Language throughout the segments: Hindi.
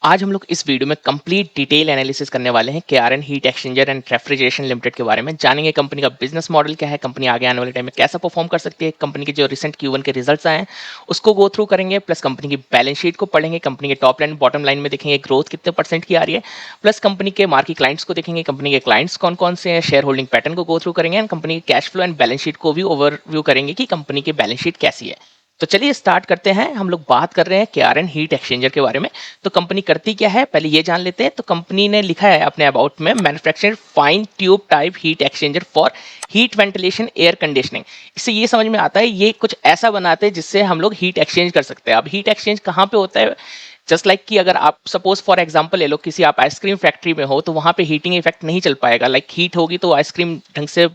आज हम लोग इस वीडियो में कंप्लीट डिटेल एनालिसिस करने वाले हैं KRN heat exchanger and refrigeration limited के बारे में। जानेंगे कंपनी का बिजनेस मॉडल क्या है, कंपनी आगे आने वाले टाइम में कैसा परफॉर्म कर सकती है, कंपनी के जो रिसेंट Q1 के रिजल्ट्स आए हैं उसको गो थ्रू करेंगे, प्लस कंपनी की बैलेंस शीट को पढ़ेंगे, कंपनी के टॉप लाइन बॉटम लाइन में देखेंगे ग्रोथ कितने परसेंट की आ रही है, प्लस कंपनी के मार्केट क्लाइंट्स को देखेंगे, कंपनी के क्लाइंट्स कौन कौन से हैं, शेयर होल्डिंग पैटर्न को गो थ्रू करेंगे एंड कंपनी के cash flow and balance sheet को भी ओवरव्यू करेंगे कि कंपनी की बैलेंस शीट कैसी है। तो चलिए स्टार्ट करते हैं। हम लोग बात कर रहे हैं केआरएन हीट एक्सचेंजर के बारे में। तो कंपनी करती क्या है पहले ये जान लेते हैं। तो कंपनी ने लिखा है अपने अबाउट में, manufacture fine tube type heat exchanger for heat ventilation air conditioning. इससे ये समझ में आता है ये कुछ ऐसा बनाते हैं जिससे हम लोग हीट एक्सचेंज कर सकते हैं। अब हीट एक्सचेंज कहाँ पे होता है? जस्ट लाइक कि अगर आप सपोज फॉर एग्जांपल ले लो, किसी आप आइसक्रीम फैक्ट्री में हो तो वहां पे हीटिंग इफेक्ट नहीं चल पाएगा। लाइक हीट होगी तो आइसक्रीम ढंग से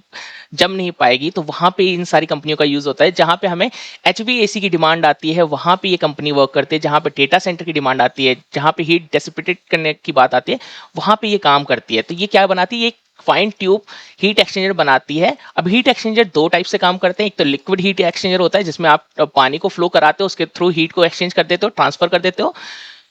जम नहीं पाएगी। तो वहां पे इन सारी कंपनियों का यूज होता है। जहां पे हमें HVAC की डिमांड आती है वहां पे ये कंपनी वर्क करती है। जहां पे डेटा सेंटर की डिमांड आती है, जहां पे हीट डेसिपेटेड करने की बात आती है, वहां पे ये काम करती है। तो ये क्या बनाती है? ये फाइन ट्यूब हीट एक्सचेंजर बनाती है। अब हीट एक्सचेंजर दो टाइप से काम करते हैं। एक तो लिक्विड हीट एक्सचेंजर होता है जिसमें आप पानी को फ्लो कराते हो, उसके थ्रू हीट को एक्सचेंज कर देते हो, ट्रांसफर कर देते हो।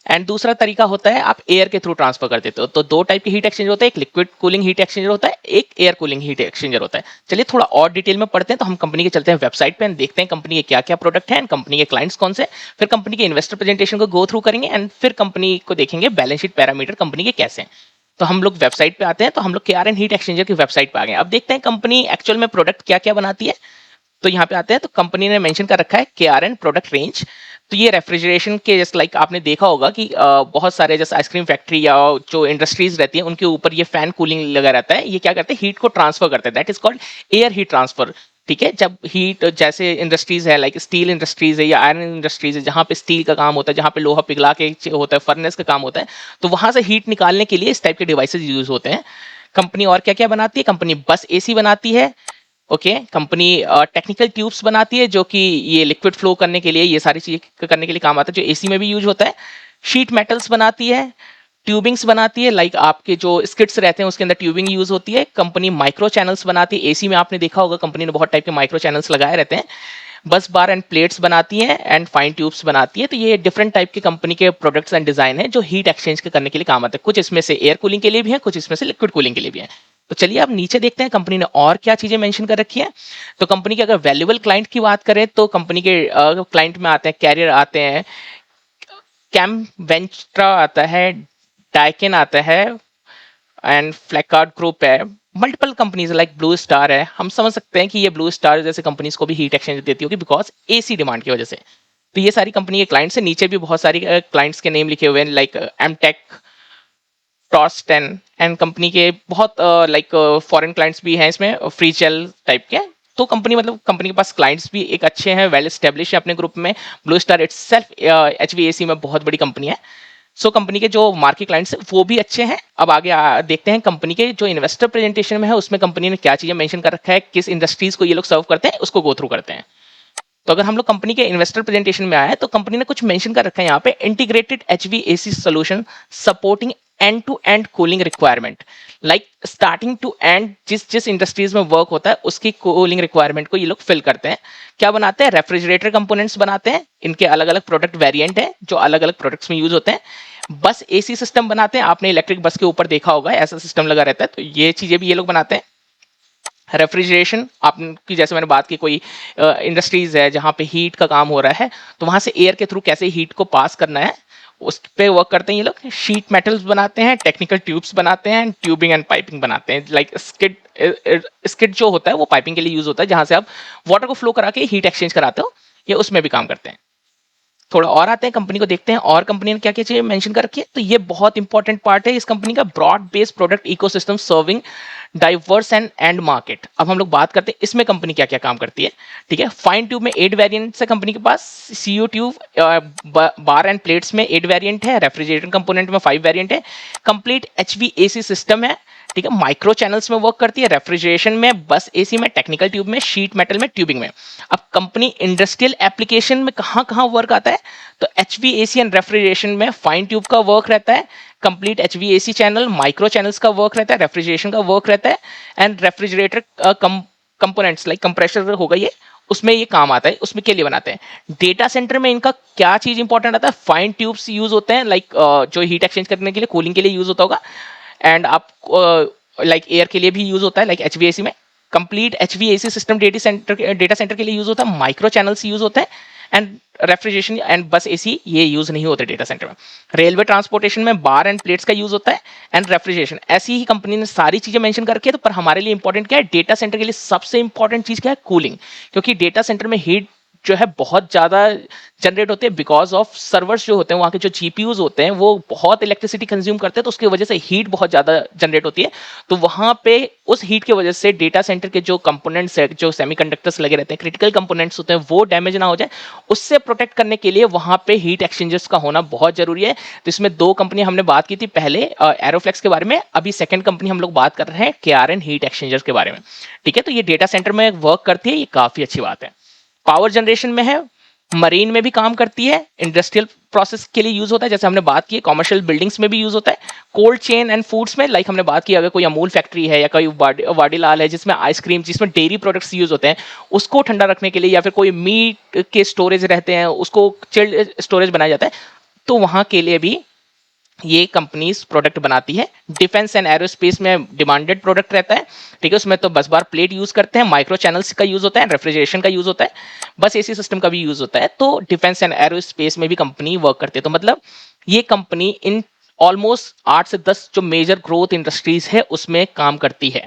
एंड दूसरा तरीका होता है आप एयर के थ्रू ट्रांसफर कर देते हो। तो दो टाइप की हीट एक्सचेंजर होता है, एक लिक्विड कूलिंग हीट एक्सचेंजर होता है, एक एयर कूलिंग हीट एक्सचेंजर होता है। चलिए थोड़ा और डिटेल में पढ़ते हैं। तो हम कंपनी के चलते हैं वेबसाइट पे, देखते हैं कंपनी के क्या क्या प्रोडक्ट हैं, कंपनी के क्लाइंट्स कौन से, फिर कंपनी के इन्वेस्टर प्रेजेंटेशन को गो थ्रू करेंगे एंड फिर कंपनी को देखेंगे बैलेंस शीट पैरामीटर कंपनी के कैसे हैं। तो हम लोग वेबसाइट पे आते हैं। तो हम लोग केआरएन हीट एक्सचेंजर की वेबसाइट पे आ गए। अब देखते हैं कंपनी एक्चुअल में प्रोडक्ट क्या क्या बनाती है। तो यहाँ पे आते हैं तो कंपनी ने मेंशन कर रखा है केआरएन प्रोडक्ट रेंज। तो ये रेफ्रिजरेशन के जस्ट लाइक आपने देखा होगा कि बहुत सारे जैसे आइसक्रीम फैक्ट्री या जो इंडस्ट्रीज रहती है उनके ऊपर ये फैन कूलिंग लगा रहता है। ये क्या करते हैं? हीट को ट्रांसफर करते हैं। That is called air heat transfer. ठीक है, जब हीट जैसे इंडस्ट्रीज है, लाइक स्टील इंडस्ट्रीज है या आयरन इंडस्ट्रीज है, जहां पे स्टील का काम होता है, जहां पे लोहा पिघला के होता है, फर्नेस का काम होता है, तो वहां से हीट निकालने के लिए इस टाइप के डिवाइसेज यूज होते हैं। कंपनी और क्या क्या बनाती है? कंपनी बस एसी बनाती है। ओके, कंपनी टेक्निकल ट्यूब्स बनाती है जो कि ये लिक्विड फ्लो करने के लिए, ये सारी चीजें करने के लिए काम आता है, जो एसी में भी यूज होता है। शीट मेटल्स बनाती है, ट्यूबिंग्स बनाती है, लाइक आपके जो स्किट्स रहते हैं उसके अंदर ट्यूबिंग यूज होती है। कंपनी माइक्रो चैनल्स बनाती है। एसी में आपने देखा होगा कंपनी ने बहुत टाइप के माइक्रो चैनल्स लगाए रहते हैं। बस बार एंड प्लेट्स बनाती है एंड फाइन ट्यूब्स बनाती है। तो ये डिफरेंट टाइप के कंपनी के प्रोडक्ट्स एंड डिजाइन है जो हीट एक्सचेंज करने के लिए काम आते हैं। कुछ इसमें से एयर कूलिंग के लिए भी है, कुछ इसमें से लिक्विड कूलिंग के लिए भी है। तो चलिए अब नीचे देखते हैं कंपनी ने और क्या चीजें मेंशन कर रखी है। तो कंपनी के अगर वैल्यूएबल क्लाइंट की बात करें तो कंपनी के क्लाइंट में आते हैं कैरियर आते हैं, कैम वेंचट्रा आता है, डाइकिन आता है एंड फ्लैकार्ड ग्रुप है। Multiple companies like blue star है। हम समझ सकते हैं कि ये ब्लू स्टार जैसे कंपनीज को भी हीट एक्सचेंज देती होगी बिकॉज एसी डिमांड की वजह से। तो ये सारी कंपनी के क्लाइंट्स है। नीचे भी बहुत सारी क्लाइंट्स के नेम लिखे हुए हैं, लाइक एमटेक, टॉस 10 एंड कंपनी के बहुत लाइक फॉरेन क्लाइंट्स भी हैं इसमें, फ्री चेल टाइप के। तो कंपनी मतलब कंपनी के पास क्लाइंट्स भी एक अच्छे हैं, वेल एस्टेब्लिश है अपने ग्रुप में। ब्लू स्टार इटसेल्फ HVAC में बहुत बड़ी कंपनी है। सो कंपनी के जो मार्केट क्लाइंट्स हैं वो भी अच्छे हैं। अब आगे देखते हैं कंपनी के जो इन्वेस्टर प्रेजेंटेशन में है उसमें कंपनी ने क्या चीजें मेंशन कर रखा है, किस इंडस्ट्रीज को ये लोग सर्व करते हैं, उसको गो थ्रू करते हैं। तो अगर हम लोग कंपनी के इन्वेस्टर प्रेजेंटेशन में आए तो कंपनी ने कुछ मेंशन कर रखा है यहाँ पे, integrated HVAC solution supporting end to end cooling requirement. Like starting to end जिस जिस इंडस्ट्रीज में वर्क होता है उसकी कूलिंग रिक्वायरमेंट को ये लोग फिल करते हैं। क्या बनाते हैं? रेफ्रिजरेटर कंपोनेंट्स बनाते हैं। इनके अलग अलग प्रोडक्ट वेरिएंट है जो अलग अलग प्रोडक्ट्स में यूज होते हैं। बस एसी सिस्टम बनाते हैं। आपने इलेक्ट्रिक बस के ऊपर देखा होगा ऐसा सिस्टम लगा रहता है, तो ये चीजें भी ये लोग बनाते हैं। रेफ्रिजरेशन आपकी जैसे मैंने बात की, कोई इंडस्ट्रीज है जहां पे हीट का काम हो रहा है तो वहां से एयर के थ्रू कैसे हीट को पास करना है उस पे वर्क करते हैं ये लोग। शीट मेटल्स बनाते हैं, टेक्निकल ट्यूब्स बनाते हैं, ट्यूबिंग एंड पाइपिंग बनाते हैं। लाइक स्किड जो होता है वो पाइपिंग के लिए यूज होता है, जहां से आप वाटर को फ्लो करा के हीट एक्सचेंज कराते हो, ये उसमें भी काम करते हैं। थोड़ा और आते हैं कंपनी को देखते हैं और कंपनी ने क्या क्या चीजें मेंशन कर रखी है। तो ये बहुत इंपॉर्टेंट पार्ट है इस कंपनी का, broad based product ecosystem serving diverse end market. अब हम लोग बात करते हैं इसमें कंपनी क्या क्या काम करती है। ठीक है, फाइन ट्यूब में 8 वेरिएंट्स है कंपनी के पास। CU tube bar and plates में 8 वेरिएंट है। रेफ्रिजरेटर कंपोनेंट में 5 वेरिएंट है। कंप्लीट HVAC सिस्टम है। ठीक है, माइक्रो चैनल्स में वर्क करती है, रेफ्रिजरेशन में, बस एसी में, टेक्निकल ट्यूब में, शीट मेटल में, ट्यूबिंग में। अब कंपनी इंडस्ट्रियल एप्लीकेशन में कहां कहां वर्क आता है? तो HVAC एंड रेफ्रिजरेशन में फाइन ट्यूब का वर्क रहता है, complete HVAC channel, micro channels का वर्क रहता है, रेफ्रिजरेशन का वर्क रहता है and refrigerator components like compressor होगा ये, उसमें ये काम आता है, उसमें के लिए बनाते हैं। डेटा सेंटर में इनका क्या चीज इंपॉर्टेंट आता है, फाइन ट्यूब्स यूज होते हैं, लाइक जो हीट एक्सचेंज करने के लिए, कूलिंग के लिए यूज होता होगा, एंड आप लाइक एयर के लिए भी यूज होता है, लाइक एचवीएसी में complete HVAC system data centre के लिए यूज होता है, माइक्रो चैनल्स यूज होते हैं, एंड रेफ्रिजरेशन एंड बस एसी ये यूज नहीं होते डेटा सेंटर में। रेलवे ट्रांसपोर्टेशन में बार एंड प्लेट्स का यूज होता है, एंड रेफ्रिजरेशन। ऐसी ही कंपनी ने सारी चीजें मेंशन करके, तो पर हमारे लिए इंपॉर्टेंट क्या है, डेटा सेंटर के लिए सबसे इंपॉर्टेंट चीज क्या है, कूलिंग। क्योंकि डेटा सेंटर में हीट जो है बहुत ज्यादा जनरेट होते हैं, बिकॉज ऑफ सर्वर्स जो होते हैं, वहाँ के जो जीपीयूज होते हैं वो बहुत इलेक्ट्रिसिटी कंज्यूम करते हैं, तो उसकी वजह से हीट बहुत ज्यादा जनरेट होती है। तो वहाँ पे उस हीट की वजह से डेटा सेंटर के जो कंपोनेंट्स है, जो सेमीकंडक्टर्स लगे रहते हैं, क्रिटिकल कंपोनेंट्स होते हैं, वो डैमेज ना हो जाए, उससे प्रोटेक्ट करने के लिए वहाँ पे हीट एक्सचेंजर्स का होना बहुत जरूरी है। तो इसमें दो कंपनी हमने बात की थी पहले, एरोफ्लेक्स के बारे में, अभी सेकंड कंपनी हम लोग बात कर रहे हैं केआरएन हीट एक्सचेंजर्स के बारे में। ठीक है, तो ये डेटा सेंटर में वर्क करती है, ये काफी अच्छी बात है। पावर जनरेशन में है, मरीन में भी काम करती है, इंडस्ट्रियल प्रोसेस के लिए यूज होता है, जैसे हमने बात की, कमर्शियल बिल्डिंग्स में भी यूज होता है, कोल्ड चेन एंड फूड्स में, लाइक हमने बात की, अगर कोई अमूल फैक्ट्री है या कोई वाडीलाल है जिसमें आइसक्रीम, जिसमें डेयरी प्रोडक्ट्स यूज होते हैं, उसको ठंडा रखने के लिए, या फिर कोई मीट के स्टोरेज रहते हैं उसको चिल्ड स्टोरेज बनाया जाता है, तो वहां के लिए भी ये कंपनीज प्रोडक्ट बनाती है। डिफेंस एंड एरोस्पेस में डिमांडेड प्रोडक्ट रहता है, ठीक है, उसमें तो बस बार प्लेट यूज करते हैं, माइक्रो चैनल्स का यूज होता है, रेफ्रिजरेशन का यूज होता है, बस एसी सिस्टम का भी यूज होता है। तो डिफेंस एंड एरोस्पेस में भी कंपनी वर्क करती है। तो मतलब ये कंपनी इन ऑलमोस्ट 8 से 10 जो मेजर ग्रोथ इंडस्ट्रीज है उसमें काम करती है।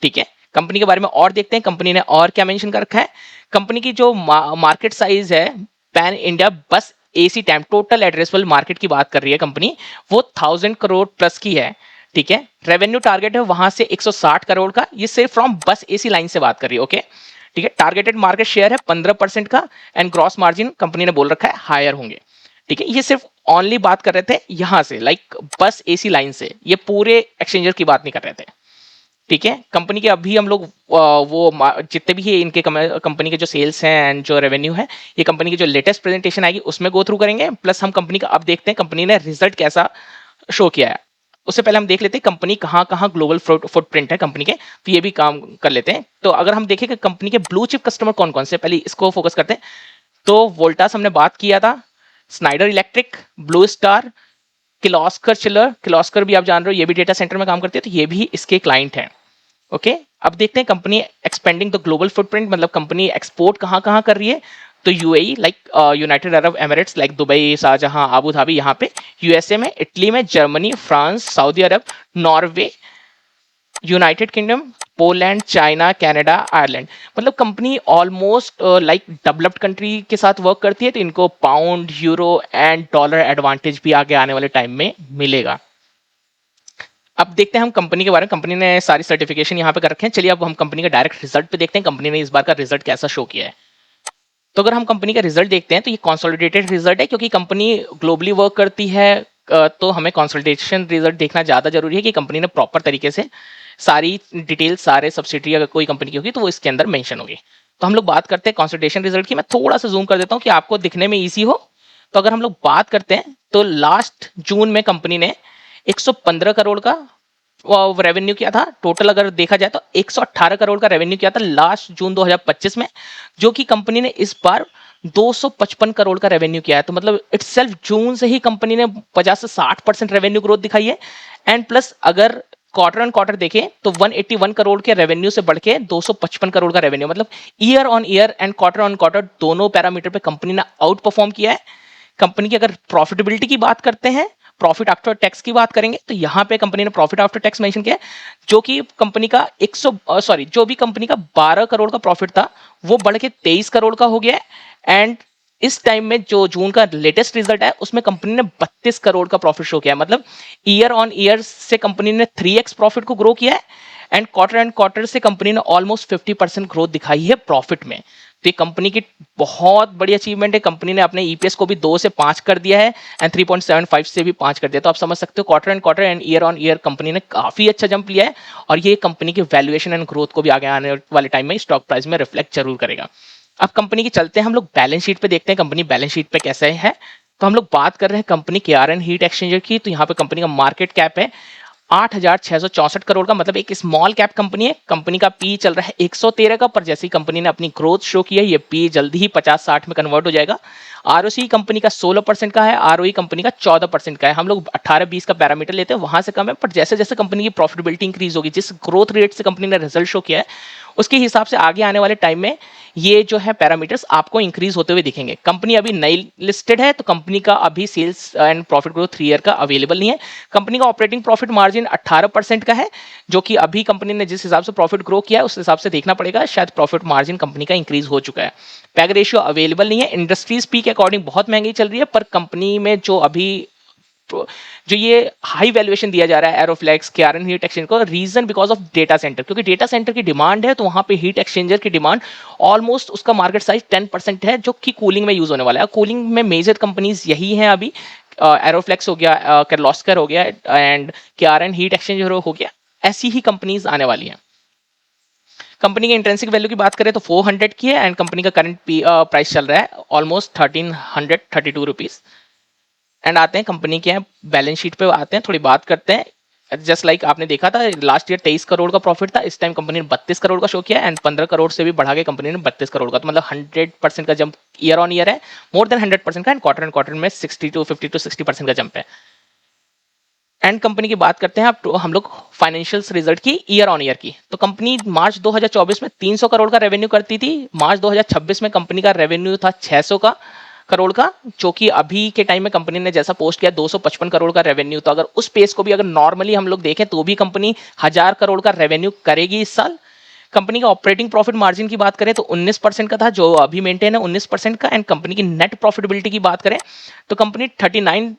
ठीक है, कंपनी के बारे में और देखते हैं, कंपनी ने और क्या मेंशन कर रखा है। कंपनी की जो मार्केट साइज है पैन इंडिया बस AC time, total addressable market की बात कर रही है कंपनी, वो 1000 करोड़ प्लस की है। ठीक है, रेवेन्यू टारगेट है वहां से 160 करोड़ का, ये सिर्फ फ्रॉम बस एसी लाइन से बात कर रही है। ओके, ठीक है, टारगेटेड मार्केट शेयर है 15% का, एंड ग्रॉस मार्जिन कंपनी ने बोल रखा है हायर होंगे। ठीक है, ये सिर्फ ओनली बात कर रहे थे यहां से, लाइक बस एसी लाइन से, ये पूरे एक्सचेंजर की बात नहीं कर रहे थे। ठीक है, कंपनी के अभी हम लोग जितने भी है इनके कंपनी के जो सेल्स हैं एंड जो रेवेन्यू है, ये कंपनी की जो लेटेस्ट प्रेजेंटेशन आएगी उसमें गो थ्रू करेंगे, प्लस हम कंपनी का अब देखते हैं कंपनी ने रिजल्ट कैसा शो किया है। उससे पहले हम देख लेते हैं कंपनी कहाँ कहाँ ग्लोबल फुटप्रिंट है कंपनी के, तो ये भी काम कर लेते हैं। तो अगर हम देखें कि कंपनी के ब्लू चिप कस्टमर कौन कौन से, पहले इसको फोकस करते हैं। तो वोल्टास हमने बात किया था, Snyder electric, blue star, Kirloskar chiller, Kirloskar भी आप जान रहे हो ये भी डेटा सेंटर में काम करती है, तो ये भी इसके क्लाइंट हैं। ओके, अब देखते हैं company expanding the global footprint, मतलब कंपनी एक्सपोर्ट कहाँ कहाँ कर रही है। तो UAE like United Arab Emirates, like Dubai, शाहजहां, आबू धाबी, यहाँ पे यूएसए में, इटली में, Germany, France, Saudi Arab, Norway, United Kingdom, Poland, China, Canada, Ireland. मतलब company almost like developed country के साथ वर्क करती है, तो इनको pound, euro and dollar advantage भी आगे आने वाले टाइम में मिलेगा। अब देखते हैं हम कंपनी के बारे में, कंपनी ने सारी सर्टिफिकेशन यहाँ पे कर रखे हैं। चलिए अब हम कंपनी का डायरेक्ट रिजल्ट पे देखते हैं, कंपनी ने इस बार का रिजल्ट कैसा शो किया है। तो अगर हम कंपनी का रिजल्ट देखते हैं तो ये कंसोलिडेटेड रिजल्ट है, क्योंकि कंपनी ग्लोबली वर्क करती है, तो हमें कंसोलिडेशन रिजल्ट देखना ज़्यादा जरूरी है कि कंपनी ने प्रॉपर तरीके से सारी डिटेल, सारे सब्सिडरी अगर कोई कंपनी की होगी तो वो इसके अंदर मेंशन होगी। तो हम लोग बात करते हैं कंसोलिडेशन रिजल्ट की। मैं थोड़ा सा जूम कर देता हूँ कि आपको दिखने में ईजी हो। तो अगर हम लोग बात करते हैं तो लास्ट जून में कंपनी ने 115 करोड़ का रेवेन्यू किया था। टोटल अगर देखा जाए तो 118 करोड़ का रेवेन्यू किया था लास्ट जून 2025 में, जो कि कंपनी ने इस बार 255 करोड़ का रेवेन्यू किया है। तो मतलब इटसेल्फ जून से ही कंपनी ने 50 से 60% रेवेन्यू ग्रोथ दिखाई है। एंड प्लस अगर क्वार्टर ऑन क्वार्टर देखें तो 181 करोड़ के रेवेन्यू से बढ़ के 255 करोड़ का रेवेन्यू, मतलब year on year and quarter on quarter दोनों पैरामीटर पे कंपनी ने आउट परफॉर्म किया है। कंपनी की अगर प्रॉफिटेबिलिटी की बात करते हैं, प्रॉफिट आफ्टर टैक्स की बात करेंगे, तो यहाँ पे कंपनी ने प्रॉफिट आफ्टर टैक्स मेंशन किया है, जो कि कंपनी का 100 जो भी कंपनी का 12 करोड़ का प्रॉफिट था वो बढ़ के 23 करोड़ का हो गया है। एंड इस टाइम में जो जून का लेटेस्ट रिजल्ट है उसमें कंपनी ने 32 करोड़ का प्रॉफिट शो किया है, मतलब ईयर ऑन ईयर से कंपनी ने 3x प्रॉफिट को ग्रो किया है। एंड क्वार्टर से कंपनी ने ऑलमोस्ट 50% ग्रोथ दिखाई है प्रॉफिट में। तो ये कंपनी की बहुत बड़ी अचीवमेंट है। कंपनी ने अपने ईपीएस को भी 2 से 5 कर दिया है एंड 3.75 से भी 5 कर दिया। तो आप समझ सकते हो quarter and year on year company ने काफी अच्छा जंप लिया है, और ये कंपनी की वैल्यूएशन एंड ग्रोथ को भी आगे आने वाले टाइम में स्टॉक प्राइस में रिफ्लेक्ट जरूर करेगा। अब कंपनी की चलते हैं हम लोग बैलेंस शीट पे देखते हैं कंपनी बैलेंस शीट पे कैसे है। तो हम लोग बात कर रहे हैं कंपनी केआरएन हीट एक्सचेंजर की। तो यहाँ पे कंपनी का मार्केट कैप है 8,664 करोड़ का, मतलब एक स्मॉल कैप कंपनी है। कंपनी का पी चल रहा है 113 का, पर जैसे ही कंपनी ने अपनी ग्रोथ शो की है, ये पी जल्दी ही 50-60 में कन्वर्ट हो जाएगा। आरओसी कंपनी का 16% का है, आरओई कंपनी का 14% का है। हम लोग 18-20 का पैरामीटर लेते हैं, वहां से कम है, पर जैसे जैसे कंपनी की प्रॉफिटेबिलिटी इंक्रीज होगी, जिस ग्रोथ रेट से कंपनी ने रिजल्ट शो किया है, उसके हिसाब से आगे आने वाले टाइम में ये जो है पैरामीटर्स आपको इंक्रीज होते हुए दिखेंगे। कंपनी अभी नई लिस्टेड है, तो कंपनी का अभी sales and profit growth 3 year का अवेलेबल नहीं है। कंपनी का ऑपरेटिंग प्रॉफिट मार्जिन 18% का है, जो कि अभी कंपनी ने जिस हिसाब से प्रॉफिट ग्रो किया है उस हिसाब से देखना पड़ेगा, शायद प्रॉफिट मार्जिन कंपनी का इंक्रीज हो चुका है। पैग रेशियो अवेलेबल नहीं है, इंडस्ट्रीज पी के अकॉर्डिंग बहुत महंगी चल रही है, पर कंपनी में जो अभी जो ये हाई वैल्यूएशन दिया जा रहा है एरोफ्लेक्स के आरएन हीट एक्सचेंजर को, reason because of data centre, क्योंकि डेटा सेंटर की डिमांड है, तो वहां पे हीट एक्सचेंजर की डिमांड ऑलमोस्ट उसका मार्केट साइज 10% है, जो कि कूलिंग में यूज होने वाला है। कूलिंग में मेजर कंपनीज यही हैं अभी, एरोफ्लेक्स हो गया, किर्लोस्कर हो गया, एंड के आरएन हीट एक्सचेंजर हो गया, ऐसी ही कंपनीज आने वाली हैं। कंपनी के इंट्रेंसिक वैल्यू की बात करें तो 400 की है, एंड कंपनी का करंट प्राइस चल रहा है ऑलमोस्ट 1332 रुपीज। एंड आते हैं कंपनी के बैलेंस शीट पे, आते हैं थोड़ी बात करते हैं। जस्ट लाइक आपने देखा था लास्ट ईयर 23 करोड़ का प्रॉफिट था, इस टाइम कंपनी ने 32 करोड़ का शो किया, एंड 15 करोड़ से भी बढ़ा के कंपनी ने 32 करोड़ का, तो मतलब 100% का जंप ईयर ऑन ईयर है, मोर देन 100% का, एंड क्वार्टर में 50 to 60% का जंप है। एंड कंपनी की बात करते हैं अब तो हम लोग फाइनेंशियल्स रिजल्ट की ईयर ऑन ईयर की, तो कंपनी मार्च 2024 में 300 करोड़ का रेवेन्यू करती थी, मार्च 2026 में कंपनी का रेवेन्यू था 600 का करोड़ का, जो कि अभी के टाइम में कंपनी ने जैसा पोस्ट किया 255 करोड़ का रेवेन्यू, तो अगर उस पेस को भी अगर नॉर्मली हम लोग देखें तो भी कंपनी 1000 करोड़ का रेवेन्यू करेगी इस साल। कंपनी का ऑपरेटिंग प्रॉफिट मार्जिन की बात करें तो 19% का था, जो अभी मेंटेन है 19% का। एंड कंपनी की नेट प्रॉफिटेबिलिटी की बात करें तो कंपनी 39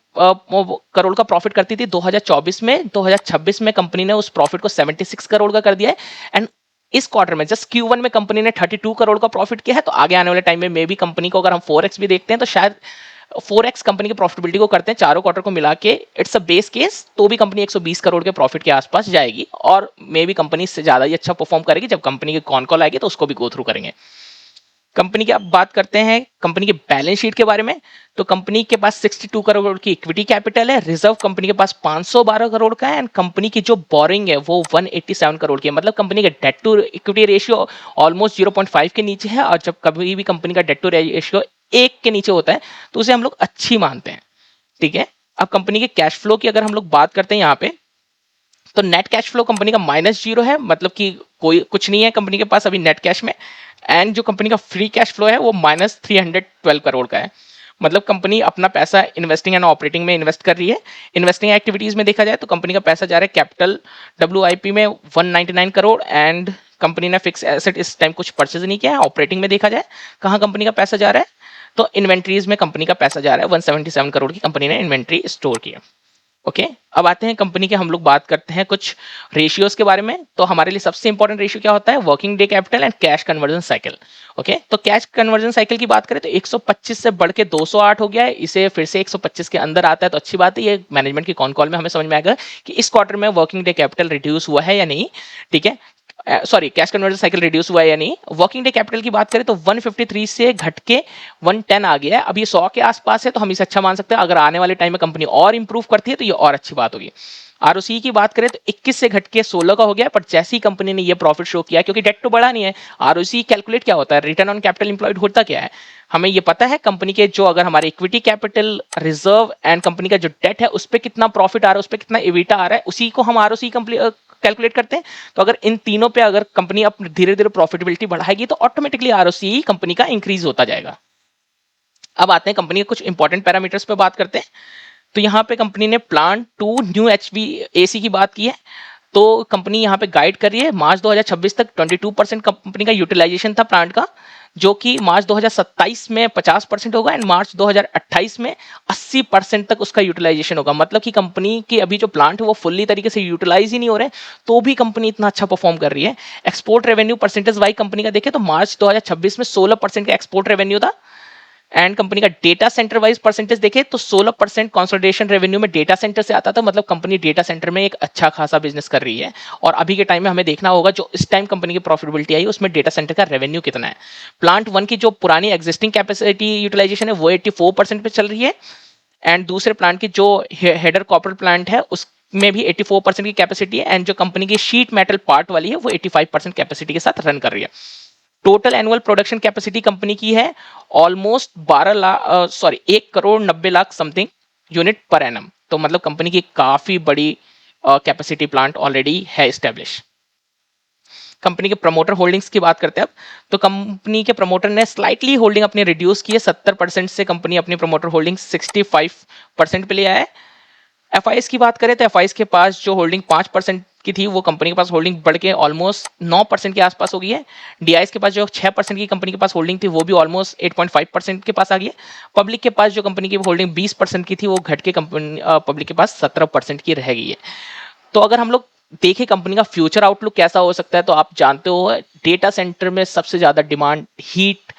करोड़ का प्रॉफिट करती थी 2024 में, 2026 में कंपनी ने उस प्रॉफिट को 76 करोड़ का कर दिया है। एंड इस क्वार्टर में जस्ट Q1 में कंपनी ने 32 करोड़ का प्रॉफिट किया है, तो आगे आने वाले टाइम में मे भी कंपनी को अगर हम 4x भी देखते हैं तो शायद 4x कंपनी की प्रॉफिटेबिलिटी को करते हैं चारों क्वार्टर को मिला के, इट्स अ बेस केस, तो भी कंपनी 120 करोड़ के प्रॉफिट के आसपास जाएगी, और मे भी कंपनी इससे ज्यादा ही अच्छा परफॉर्म करेगी। जब कंपनी की कॉन कॉल आएगी तो उसको भी गो थ्रू करेंगे। कंपनी की अब बात करते हैं कंपनी के बैलेंस शीट के बारे में, तो कंपनी के पास 62 करोड़ की इक्विटी कैपिटल है, रिजर्व कंपनी के पास 512 करोड़ का है, एंड कंपनी की जो बोरिंग है वो 187 करोड़ की है, मतलब कंपनी का debt to equity ratio almost 0.5 के नीचे है, और जब कभी भी कंपनी का डेट टू रेशियो 1 के नीचे होता है तो उसे हम लोग अच्छी मानते हैं। ठीक है, अब कंपनी के कैश फ्लो की अगर हम लोग बात करते हैं यहाँ पे, तो नेट कैश फ्लो कंपनी का -0 है, मतलब कि कोई कुछ नहीं है कंपनी के पास अभी नेट कैश में। एंड जो कंपनी का फ्री कैश फ्लो है वो -312 करोड़ का है, मतलब कंपनी अपना पैसा इन्वेस्टिंग एंड ऑपरेटिंग में इन्वेस्ट कर रही है। इन्वेस्टिंग एक्टिविटीज में देखा जाए तो कंपनी का पैसा जा रहा है कैपिटल WIP में 199 करोड़, एंड कंपनी ने फिक्स एसेट इस टाइम कुछ परचेज नहीं किया है। ऑपरेटिंग में देखा जाए कहाँ कंपनी का पैसा जा रहा है, तो इन्वेंट्रीज में कंपनी का पैसा जा रहा है, 177 करोड़ की कंपनी ने इन्वेंट्री स्टोर की है। ओके, अब आते हैं कंपनी के, हम लोग बात करते हैं कुछ रेशियोज के बारे में। तो हमारे लिए सबसे इंपॉर्टेंट रेशियो क्या होता है, working day capital and cash conversion cycle. Okay, तो कैश कन्वर्जन साइकिल की बात करें तो 125 से बढ़ के 208 हो गया है, इसे फिर से 125 के अंदर आता है तो अच्छी बात है। ये मैनेजमेंट की कॉन कॉल में हमें समझ में आएगा कि इस क्वार्टर में वर्किंग डे कैपिटल रिड्यूस हुआ है या नहीं। ठीक है, sorry, cash conversion cycle reduce हुआ है या नहीं। वर्किंग डे कैपिटल की बात करें तो 153 से घट के 110 आ गया है, अब ये 100 के आसपास है, तो हम इसे अच्छा मान सकते हैं। अगर आने वाले टाइम में कंपनी और इंप्रूव करती है तो ये और अच्छी बात होगी। आरओसी की बात करें तो 21 से घट के 16 का हो गया, पर जैसी कंपनी ने ये प्रॉफिट शो किया, क्योंकि डेट तो बढ़ा नहीं है। आरओसी कैलकुलेट क्या होता है, रिटर्न ऑन कैपिटल इंप्लॉयड होता क्या है, हमें ये पता है। कंपनी के जो अगर हमारे equity capital, reserve and company का जो डेट है उस पर कितना प्रॉफिट आ रहा है, उस पर कितना एविटा आ रहा है, उसी को हम आरओसी कैलकुलेट करते हैं। तो अगर इन तीनों पे अगर कंपनी अपनी धीरे धीरे प्रॉफिटेबिलिटी बढ़ाएगी तो ऑटोमेटिकली आरओसी कंपनी का इंक्रीज होता जाएगा। अब आते हैं कंपनी के कुछ इंपॉर्टेंट पैरामीटर्स पे बात करते हैं। तो यहाँ पे कंपनी ने प्लांट 2 न्यू HVAC की बात की है, तो कंपनी यहाँ पे गाइड कर रही है मार्च 2026 तक 22% कंपनी का यूटिलाइजेशन था प्लांट का, जो कि मार्च 2027 में 50% होगा, एंड मार्च 2028 में 80% तक उसका यूटिलाइजेशन होगा। मतलब कि कंपनी की अभी जो प्लांट है वो फुल्ली तरीके से यूटिलाइज ही नहीं हो रहे, तो भी कंपनी इतना अच्छा परफॉर्म कर रही है। Export revenue percentage wise company का देखें तो मार्च 2026 में 16% का एक्सपोर्ट रेवेन्यू था, एंड कंपनी का डेटा सेंटर वाइज परसेंटेज देखें तो 16% कंसोलिडेशन रेवेन्यू में डेटा सेंटर से आता था, मतलब कंपनी डेटा सेंटर में एक अच्छा खासा बिजनेस कर रही है। और अभी के टाइम में हमें देखना होगा जो इस टाइम कंपनी की प्रॉफिटेबिलिटी आई उसमें डेटा सेंटर का रेवेन्यू कितना है। प्लांट 1 की जो पुरानी एग्जिस्टिंग कैपेसिटी यूटिलाइजेशन है वो 84% पे चल रही है, एंड दूसरे प्लांट की जो हेडर कॉपर प्लांट है में भी 84% की कैपेसिटी है, एंड जो कंपनी की शीट मेटल पार्ट वाली है वो 85% कैपेसिटी के साथ रन कर रही है। Total annual production capacity company की है almost 1 crore 90 lakh something unit per annum. तो मतलब कंपनी की काफी बड़ी कैपेसिटी प्लांट ऑलरेडी है एस्टेब्लिश। कंपनी के प्रमोटर होल्डिंग्स की बात करते हैं अब, तो कंपनी के प्रमोटर ने स्लाइटली होल्डिंग अपनी रिड्यूस की है, 70% से कंपनी अपनी प्रमोटर होल्डिंग 65% पे ले आया है। एफआईएस की बात करें तो एफआईएस के पास जो होल्डिंग 5% की थी वो कंपनी के पास होल्डिंग बढ़ के ऑलमोस्ट 9% के आसपास हो गई है। डीआईएस के पास जो 6% की कंपनी के पास होल्डिंग थी वो भी ऑलमोस्ट 8.5% के पास आ गई है। पब्लिक के पास जो कंपनी की होल्डिंग 20% की थी वो घट के कंपनी पब्लिक के पास 17% की रह गई है। तो अगर हम लोग देखें कंपनी का फ्यूचर आउटलुक कैसा हो सकता है, तो आप जानते हो डेटा सेंटर में सबसे ज्यादा डिमांड हीट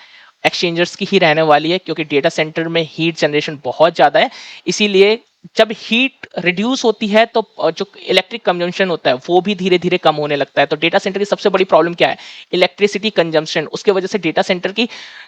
एक्सचेंजर्स की ही रहने वाली है, क्योंकि डेटा सेंटर में हीट जनरेशन बहुत ज्यादा है। इसीलिए जब हीट रिड्यूस होती है तो जो इलेक्ट्रिक कंजम्पशन होता है वो भी धीरे धीरे कम होने लगता है। तो डेटा सेंटर की सबसे बड़ी प्रॉब्लम क्या है? Electricity consumption. उसके वजह से डेटा सेंटर की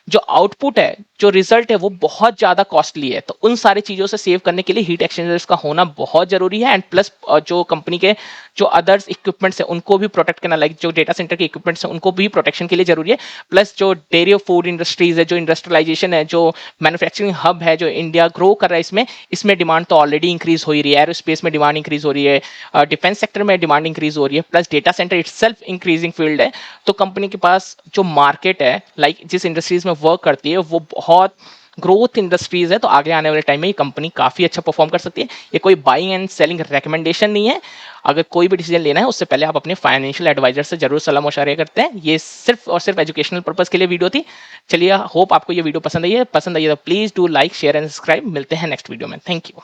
जो आउटपुट है, जो रिजल्ट है, वो बहुत ज्यादा कॉस्टली है। तो उन सारी चीजों से सेव करने के लिए हीट एक्सचेंजर्स का होना बहुत जरूरी है। एंड प्लस जो कंपनी के जो अदर्स इक्विपमेंट्स है उनको भी प्रोटेक्ट करना, लाइक जो डेटा सेंटर के इक्विपमेंट्स है उनको भी प्रोटेक्शन के लिए जरूरी है। प्लस जो डेयरी और फूड इंडस्ट्रीज है, जो इंडस्ट्रियलाइजेशन है, जो मैन्युफैक्चरिंग हब है, जो इंडिया ग्रो कर रहा है, इसमें डिमांड तो ऑलरेडी इंक्रीज हो ही रही है। एरोस्पेस में डिमांड इंक्रीज हो रही है, डिफेंस सेक्टर में डिमांड इंक्रीज हो रही है, plus data centre itself increasing field है। तो कंपनी के पास जो मार्केट है, लाइक जिस इंडस्ट्रीज में वर्क करती है वो बहुत ग्रोथ इंडस्ट्रीज है। तो आगे आने वाले टाइम में ये कंपनी काफी अच्छा परफॉर्म कर सकती है। ये कोई बाइंग एंड सेलिंग रिकमेंडेशन नहीं है। अगर कोई भी डिसीजन लेना है उससे पहले आप अपने फाइनेंशियल एडवाइजर से जरूर सलाह मशवरे करते हैं। ये सिर्फ और सिर्फ एजुकेशनल पर्पज के लिए वीडियो थी। चलिए, होप आपको ये वीडियो पसंद आई है तो please do like share and subscribe. मिलते हैं नेक्स्ट वीडियो में। Thank you.